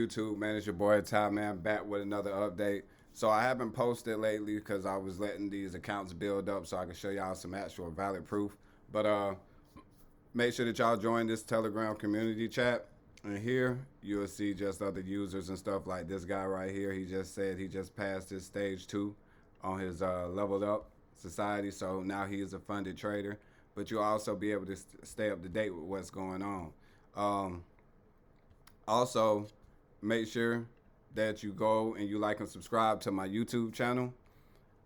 YouTube, man? It's your boy Ty, man, back with another update. So I haven't posted lately because I was letting these accounts build up so I can show y'all some actual valid proof. But make sure that y'all join this Telegram community chat. And here you'll see just other users and stuff like this guy right here. He just said he just passed his stage 2 on his leveled up society. So now he is a funded trader. But you'll also be able to stay up to date with what's going on. Um, Also, make sure that you go and you like and subscribe to my YouTube channel.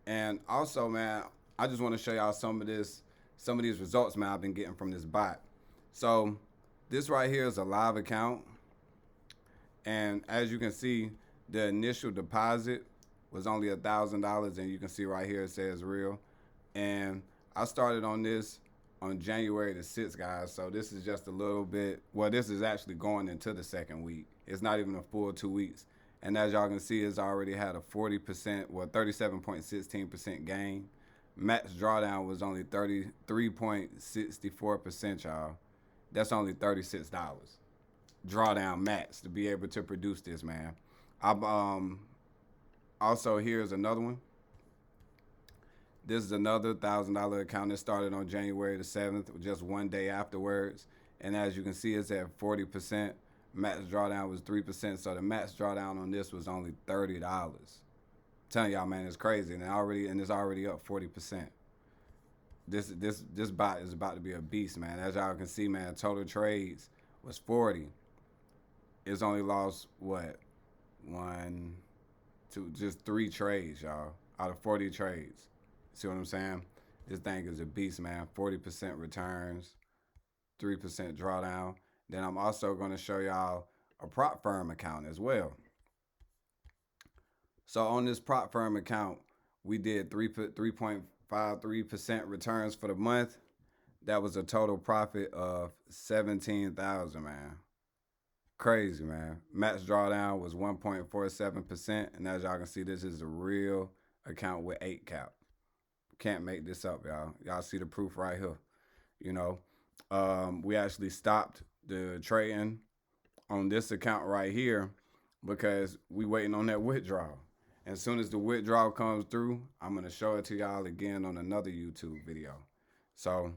And also, man, I just want to show y'all some of these results, man, I've been getting from this bot. So this right here is a live account. And as you can see, the initial deposit was only $1,000, and you can see right here it says real. And I started on this on January the 6th, guys. So this is just a little bit, well, this is actually going into the second week. It's not even a full 2 weeks. And as y'all can see, it's already had a 40%, well, 37.16% gain. Max drawdown was only 33.64%, y'all. That's only $36. Drawdown max to be able to produce this, man. I'm also, here's another one. This is another $1,000 account that started on January the 7th, just one day afterwards. And as you can see, it's at 40%. Max drawdown was 3%. So the max drawdown on this was only $30. Telling y'all, man, it's crazy. And it's already up 40%. This bot is about to be a beast, man. As y'all can see, man, total trades was 40. It's only lost what? One, two, just 3 trades, y'all, out of 40 trades. See what I'm saying? This thing is a beast, man. 40% returns, 3% drawdown. Then I'm also going to show y'all a prop firm account as well. So on this prop firm account, we did 3.53% returns for the month. That was a total profit of 17,000, man. Crazy, man. Max drawdown was 1.47%. And as y'all can see, this is a real account with 8 cap. Can't make this up, y'all. Y'all see the proof right here. You know, we actually stopped the trading on this account right here because we waiting on that withdrawal. As soon as the withdrawal comes through, I'm going to show it to y'all again on another YouTube video. So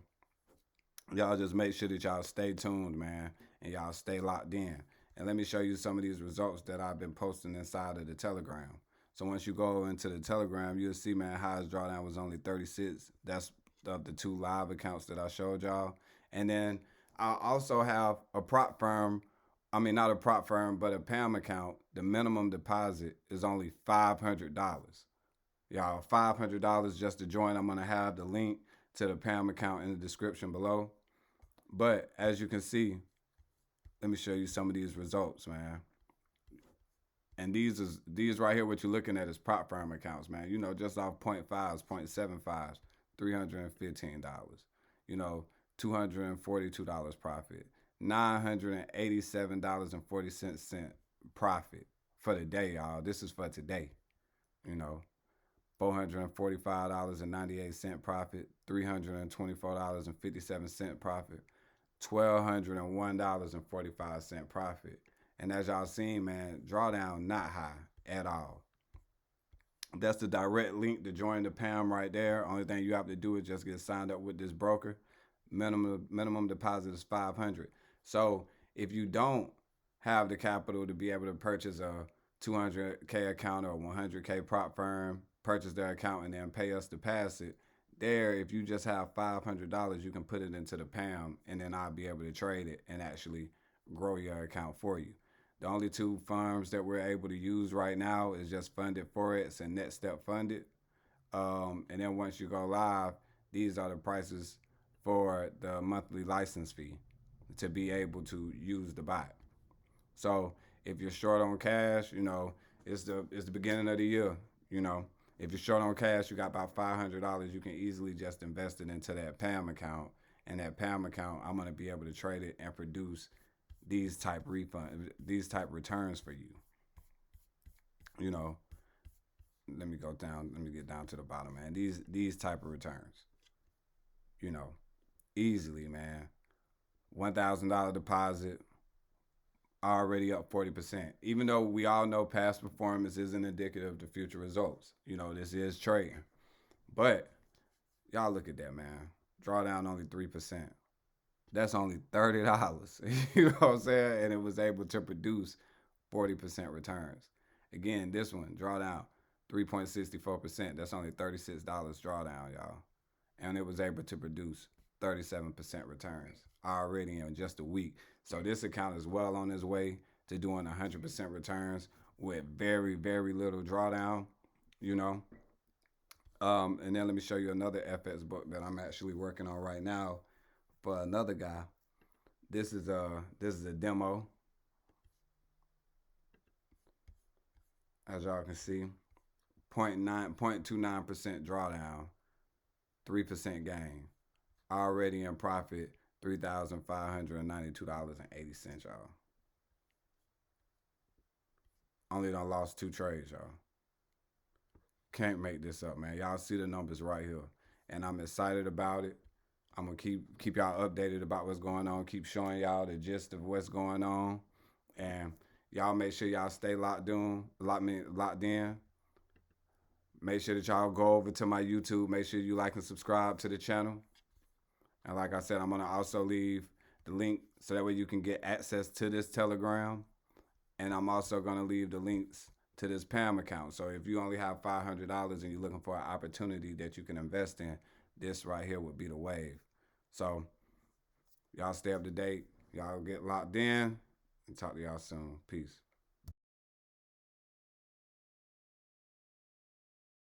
y'all just make sure that y'all stay tuned, man, and y'all stay locked in. And let me show you some of these results that I've been posting inside of the Telegram. So once you go into the Telegram, you'll see, man, highest drawdown was only 36. That's of the 2 live accounts that I showed y'all. And then I also have a prop firm. I mean, not a prop firm, but a PAMM account. The minimum deposit is only $500. Y'all, $500 just to join. I'm going to have the link to the PAMM account in the description below. But as you can see, let me show you some of these results, man. And these right here, what you're looking at is prop firm accounts, man. You know, just off 0.5s, 0.75s, $315. You know, $242 profit, $987.40 profit for the day, y'all. This is for today. You know, $445.98 profit, $324.57 profit, $1,201.45 profit. And as y'all seen, man, drawdown not high at all. That's the direct link to join the PAMM right there. Only thing you have to do is just get signed up with this broker. Minimum deposit is $500. So if you don't have the capital to be able to purchase a 200K account or a 100K prop firm, purchase their account and then pay us to pass it, there, if you just have $500, you can put it into the PAMM, and then I'll be able to trade it and actually grow your account for you. The only 2 firms that we're able to use right now is just Funded Forex and Next Step Funded. And then once you go live, these are the prices for the monthly license fee to be able to use the bot. So if you're short on cash, you know, it's the beginning of the year, you know. If you're short on cash, you got about $500, you can easily just invest it into that PAMM account. And that PAMM account, I'm going to be able to trade it and produce these type returns for you. You know, let me get down to the bottom, man. These type of returns, you know, easily, man. $1,000 deposit, already up 40%. Even though we all know past performance isn't indicative of future results. You know, this is trading. But y'all look at that, man. Drawdown only 3%. That's only $30. You know what I'm saying? And it was able to produce 40% returns. Again, this one, drawdown 3.64%. That's only $36 drawdown, y'all. And it was able to produce 37% returns already in just a week. So this account is well on its way to doing 100% returns with very, very little drawdown, you know. And then let me show you another FX book that I'm actually working on right now for another guy. This is a demo, as y'all can see. 0.29% drawdown, 3% gain. Already in profit, $3,592.80, y'all. Only done lost 2 trades, y'all. Can't make this up, man. Y'all see the numbers right here. And I'm excited about it. I'm gonna keep y'all updated about what's going on. Keep showing y'all the gist of what's going on, and y'all make sure y'all stay locked in. Make sure that y'all go over to my YouTube. Make sure you like and subscribe to the channel. And like I said, I'm gonna also leave the link so that way you can get access to this Telegram. And I'm also gonna leave the links to this PAMM account. So if you only have $500 and you're looking for an opportunity that you can invest in, this right here would be the wave. So y'all stay up to date. Y'all get locked in and talk to y'all soon. Peace.